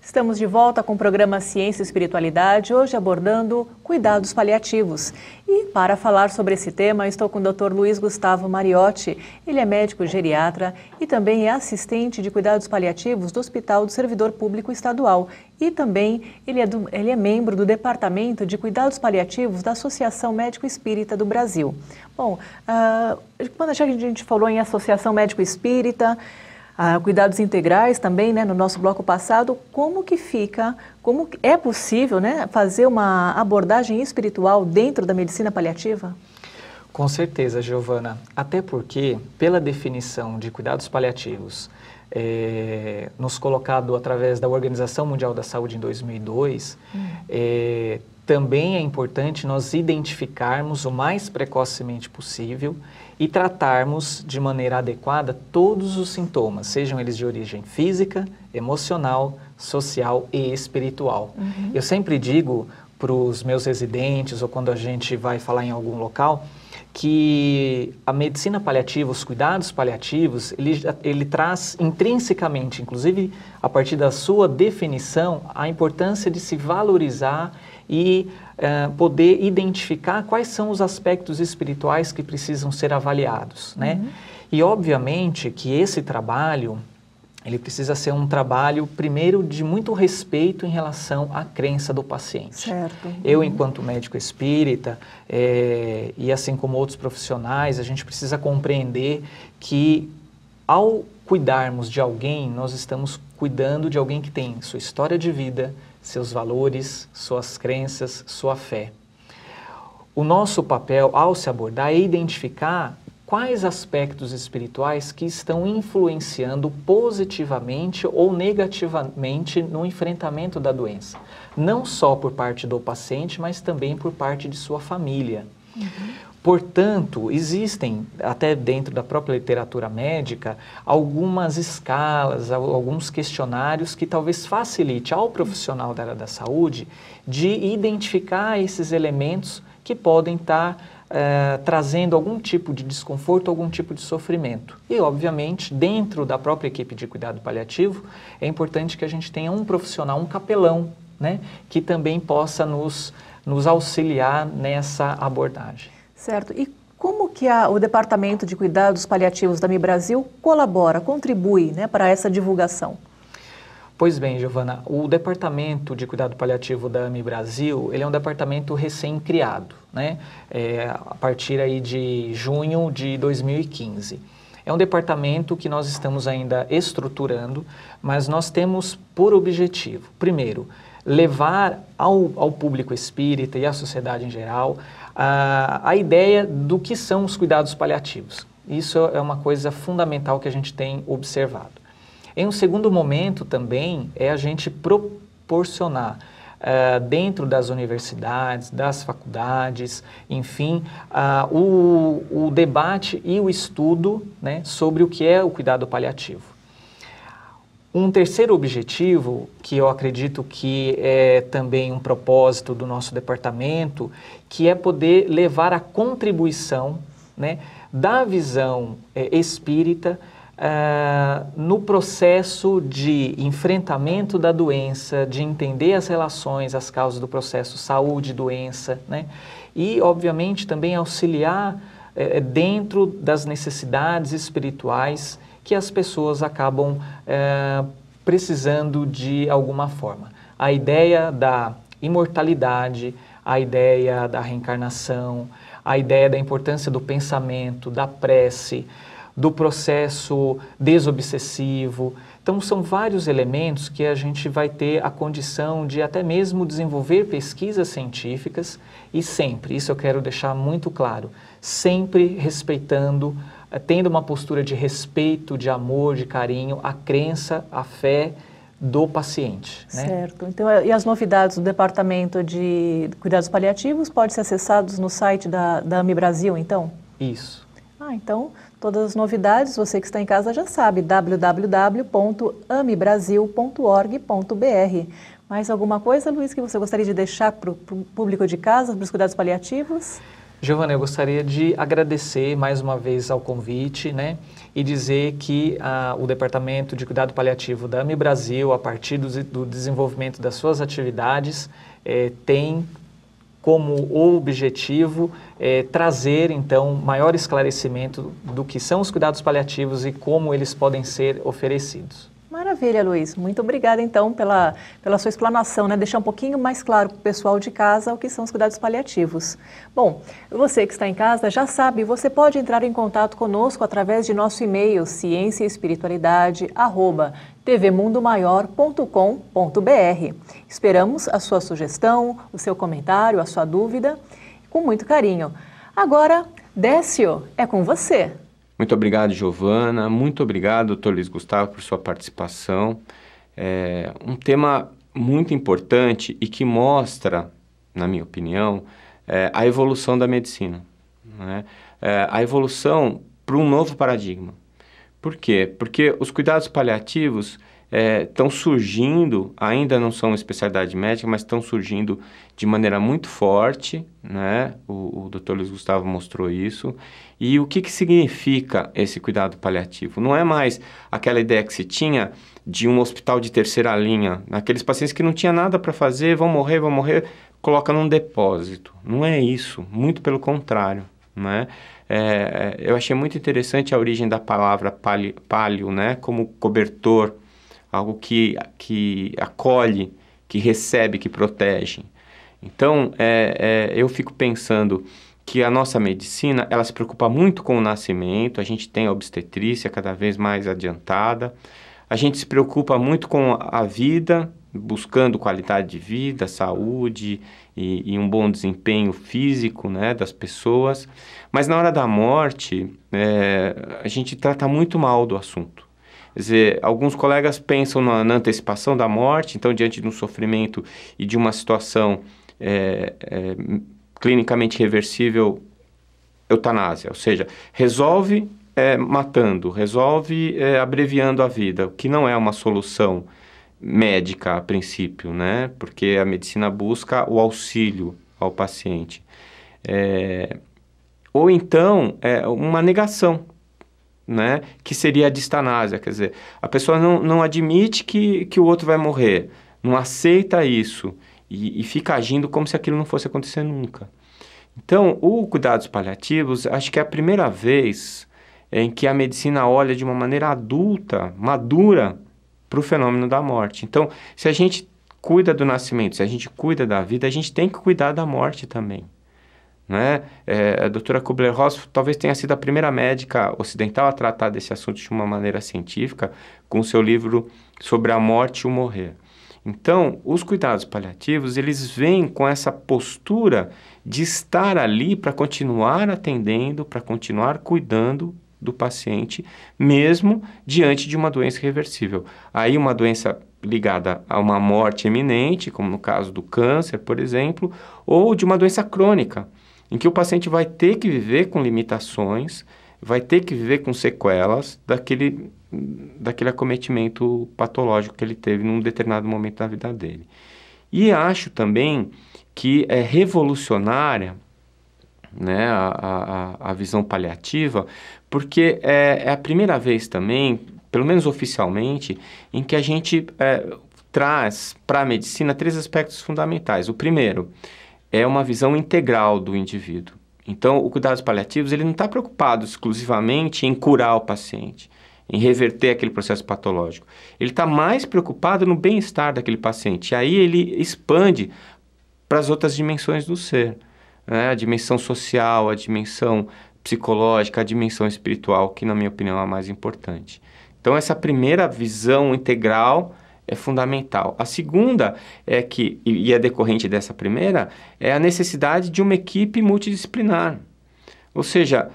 Estamos de volta com o programa Ciência e Espiritualidade, hoje abordando cuidados paliativos. E para falar sobre esse tema, estou com o Dr. Luiz Gustavo Mariotti. Ele é médico geriatra e também é assistente de cuidados paliativos do Hospital do Servidor Público Estadual. E também ele é membro do Departamento de Cuidados Paliativos da Associação Médico Espírita do Brasil. Bom, quando a gente falou em Associação Médico Espírita, cuidados integrais também, né, no nosso bloco passado, como é possível, né, fazer uma abordagem espiritual dentro da medicina paliativa? Com certeza, Giovana. Até porque, pela definição de cuidados paliativos, nos colocado através da Organização Mundial da Saúde em 2002, também é importante nós identificarmos o mais precocemente possível e tratarmos de maneira adequada todos os sintomas, sejam eles de origem física, emocional, social e espiritual. Eu sempre digo para os meus residentes ou quando a gente vai falar em algum local que a medicina paliativa, os cuidados paliativos, ele traz intrinsecamente, inclusive a partir da sua definição, a importância de se valorizar e poder identificar quais são os aspectos espirituais que precisam ser avaliados, né? E obviamente que esse trabalho, ele precisa ser um trabalho, primeiro, de muito respeito em relação à crença do paciente. Certo. Eu, enquanto médico espírita, e assim como outros profissionais, a gente precisa compreender que ao cuidarmos de alguém, nós estamos cuidando de alguém que tem sua história de vida, seus valores, suas crenças, sua fé. O nosso papel, ao se abordar, é identificar quais aspectos espirituais que estão influenciando positivamente ou negativamente no enfrentamento da doença. Não só por parte do paciente, mas também por parte de sua família. Portanto, existem, até dentro da própria literatura médica, algumas escalas, alguns questionários que talvez facilite ao profissional da área da saúde de identificar esses elementos que podem estar trazendo algum tipo de desconforto, algum tipo de sofrimento. E, obviamente, dentro da própria equipe de cuidado paliativo, é importante que a gente tenha um profissional, um capelão, né, que também possa nos auxiliar nessa abordagem. Certo. E como que o Departamento de Cuidados Paliativos da MiBrasil colabora, contribui, né, para essa divulgação? Pois bem, Giovana, o Departamento de Cuidado Paliativo da MiBrasil, ele é um departamento recém-criado, né, a partir aí de junho de 2015. É um departamento que nós estamos ainda estruturando, mas nós temos por objetivo, primeiro, levar ao público espírita e à sociedade em geral a ideia do que são os cuidados paliativos. Isso é uma coisa fundamental que a gente tem observado. Em um segundo momento também é a gente proporcionar dentro das universidades, das faculdades, enfim, o debate e o estudo, né, sobre o que é o cuidado paliativo. Um terceiro objetivo, que eu acredito que é também um propósito do nosso departamento, que é poder levar a contribuição, né, da visão espírita no processo de enfrentamento da doença, de entender as relações, as causas do processo saúde-doença, né, e, obviamente, também auxiliar dentro das necessidades espirituais que as pessoas acabam precisando de alguma forma. A ideia da imortalidade, a ideia da reencarnação, a ideia da importância do pensamento, da prece, do processo desobsessivo. Então, são vários elementos que a gente vai ter a condição de até mesmo desenvolver pesquisas científicas e sempre, isso eu quero deixar muito claro, sempre respeitando, tendo uma postura de respeito, de amor, de carinho, a crença, a fé do paciente. Né? Certo. Então, e as novidades do Departamento de Cuidados Paliativos podem ser acessadas no site da MiBrasil, então? Isso. Então, todas as novidades, você que está em casa já sabe, www.amibrasil.org.br. Mais alguma coisa, Luiz, que você gostaria de deixar para o público de casa, para os cuidados paliativos? Giovana, eu gostaria de agradecer mais uma vez ao convite, né, e dizer que o Departamento de Cuidado Paliativo da AMI Brasil, a partir do desenvolvimento das suas atividades, tem como objetivo trazer, então, maior esclarecimento do que são os cuidados paliativos e como eles podem ser oferecidos. Maravilha, Luiz. Muito obrigada, então, pela sua explanação, né? Deixar um pouquinho mais claro para o pessoal de casa o que são os cuidados paliativos. Bom, você que está em casa já sabe, você pode entrar em contato conosco através de nosso e-mail cienciaespiritualidade@tvmundomaior.com.br. Esperamos a sua sugestão, o seu comentário, a sua dúvida, com muito carinho. Agora, Décio, é com você. Muito obrigado, Giovana. Muito obrigado, Dr. Luiz Gustavo, por sua participação. É um tema muito importante e que mostra, na minha opinião, a evolução da medicina, né? A evolução para um novo paradigma. Por quê? Porque os cuidados paliativos estão surgindo, ainda não são uma especialidade médica, mas estão surgindo de maneira muito forte, né? O Dr. Luiz Gustavo mostrou isso. E o que significa esse cuidado paliativo? Não é mais aquela ideia que se tinha de um hospital de terceira linha, aqueles pacientes que não tinha nada para fazer, vão morrer, coloca num depósito. Não é isso, muito pelo contrário, né? Eu achei muito interessante a origem da palavra palio, né? Como cobertor, algo que acolhe, que recebe, que protege. Então, eu fico pensando que a nossa medicina, ela se preocupa muito com o nascimento, a gente tem a obstetrícia cada vez mais adiantada, a gente se preocupa muito com a vida, buscando qualidade de vida, saúde e um bom desempenho físico, né, das pessoas, mas na hora da morte, a gente trata muito mal do assunto. Quer dizer, alguns colegas pensam na antecipação da morte, então diante de um sofrimento e de uma situação clinicamente reversível, eutanásia, ou seja, resolve matando, resolve abreviando a vida, o que não é uma solução médica a princípio, né? Porque a medicina busca o auxílio ao paciente. Ou então, uma negação, né? Que seria a distanásia, quer dizer, a pessoa não admite que o outro vai morrer, não aceita isso, e fica agindo como se aquilo não fosse acontecer nunca. Então, o cuidados paliativos, acho que é a primeira vez em que a medicina olha de uma maneira adulta, madura, para o fenômeno da morte. Então, se a gente cuida do nascimento, se a gente cuida da vida, a gente tem que cuidar da morte também, né? A doutora Kubler-Ross talvez tenha sido a primeira médica ocidental a tratar desse assunto de uma maneira científica, com o seu livro sobre a morte e o morrer. Então, os cuidados paliativos, eles vêm com essa postura de estar ali para continuar atendendo, para continuar cuidando do paciente, mesmo diante de uma doença irreversível. Aí uma doença ligada a uma morte iminente, como no caso do câncer, por exemplo, ou de uma doença crônica, em que o paciente vai ter que viver com limitações, vai ter que viver com sequelas daquele acometimento patológico que ele teve num determinado momento da vida dele. E acho também que é revolucionária, né, a visão paliativa, porque é a primeira vez também, pelo menos oficialmente, em que a gente traz para a medicina 3 aspectos fundamentais. O primeiro é uma visão integral do indivíduo. Então, o cuidados paliativos, ele não está preocupado exclusivamente em curar o paciente, em reverter aquele processo patológico. Ele está mais preocupado no bem-estar daquele paciente. E aí ele expande para as outras dimensões do ser, né? A dimensão social, a dimensão psicológica, a dimensão espiritual, que na minha opinião é a mais importante. Então, essa primeira visão integral é fundamental. A segunda é que, e é decorrente dessa primeira, é a necessidade de uma equipe multidisciplinar. Ou seja,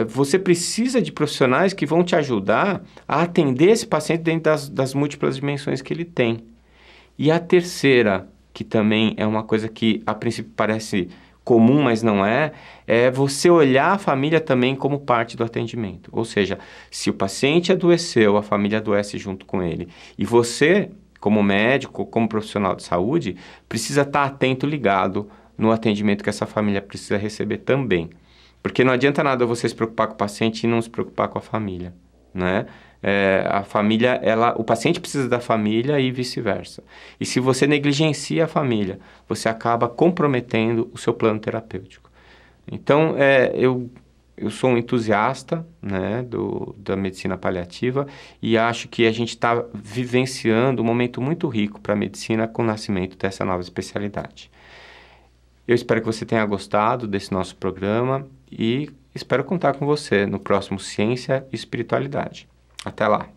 você precisa de profissionais que vão te ajudar a atender esse paciente dentro das múltiplas dimensões que ele tem. E a terceira, que também é uma coisa que a princípio parece comum, mas não é você olhar a família também como parte do atendimento. Ou seja, se o paciente adoeceu, a família adoece junto com ele. E você, como médico, como profissional de saúde, precisa estar atento, ligado no atendimento que essa família precisa receber também. Porque não adianta nada você se preocupar com o paciente e não se preocupar com a família, né? A família, o paciente precisa da família e vice-versa. E se você negligencia a família, você acaba comprometendo o seu plano terapêutico. Então, eu sou um entusiasta, né, da medicina paliativa e acho que a gente está vivenciando um momento muito rico para a medicina com o nascimento dessa nova especialidade. Eu espero que você tenha gostado desse nosso programa e espero contar com você no próximo Ciência e Espiritualidade. Até lá!